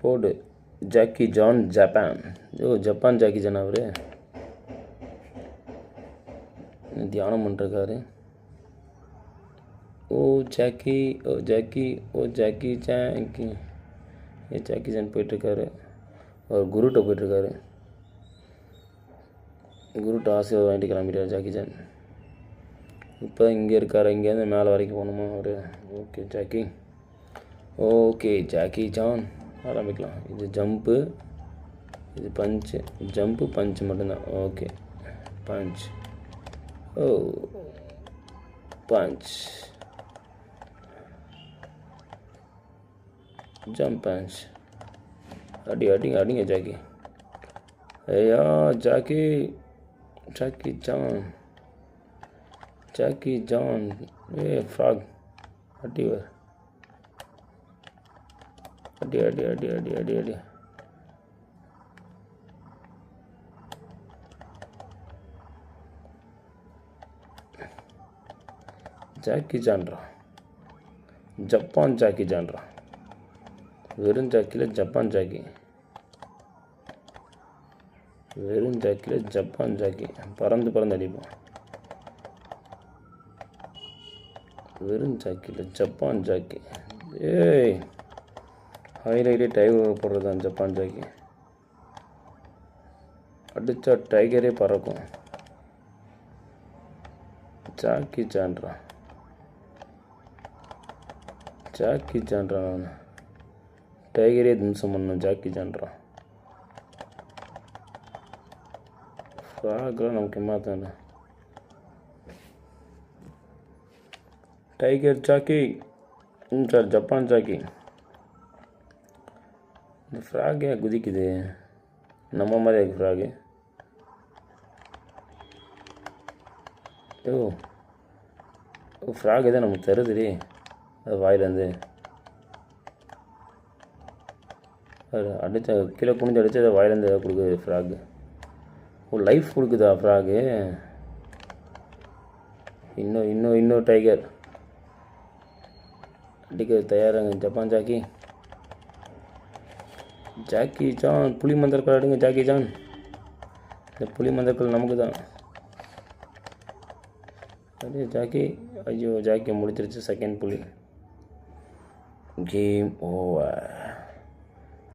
போடு. Jackie Chan Japan. Japan Jackie Chan அவர் தியானம் பண்ணுறாரு. ஓ ஜாக்கி ஜாக்கி ஜான் போயிட்டுருக்காரு. அவர் குருட்ட போயிட்டுருக்காரு. குருட்ட ஆசீர்வாதம் வாங்கிட்டு கிளம்பிட்டார் ஜாக்கி ஜான். இப்போ இங்கே இருக்கார். இங்கேருந்து மேலே வரைக்கும் போகணுமா அவர்? ஓகே ஜாக்கி ஜான் ஆரம்பிக்கலாம். இது ஜம்ப்பு, இது பஞ்சு. ஜம்ப்பு பஞ்சு மட்டும்தான். Okay punch. Punch jump punch. அடிங்க ஜாக்கி. ஐயா ஜாக்கி ஜான் ஃப்ராக் அடி. ஜாக்கி ஜான்ரா, ஜப்பான் ஜாக்கி ஜான்ரா. வெறும் ஜாக்கியில் ஜப்பான் ஜாக்கி. பறந்து அடிப்போம். வெறும் ஜாக்கியில் ஜப்பான் ஜாக்கி. ஹைலைட்டே டைகர் போடுறதான் ஜப்பான் ஜாக்கி. அடித்தா டைகரே பறக்கும். ஜாக்கி ஜான்ரா நான் டைகரே திம்சம் பண்ணணும். ஜாக்கி ஜான்ரா ஃப்ராக்லாம் நமக்கு மாத்தானே. Tiger Jackie sir Japan Jackie. இந்த ஃப்ராக் ஏன் குதிக்குது? நம்ம மாதிரி இருக்கு ஃப்ராகு. ஃப்ராக் தான் நமக்கு தருதுடி அது வாயிலேருந்து. அடித்த கீழே குனிஞ்சு அடித்து அதை வாயிலேருந்து எதாவது கொடுக்குது ஃப்ராகு. லைஃப் கொடுக்குதா ஃப்ராகு? இன்னும் டைகர் அடிக்க தயாராங்க. ஜப்பான் ஜாக்கி ஜான் புலி மந்தர்கள் ஆடுங்க. ஜாக்கி ஜான் இந்த புலி மந்தர்கள் நமக்கு தான். அதே ஜாக்கி. ஐயோ ஜாக்கி முடிச்சிருச்சு. செகண்ட் புலி. Game over.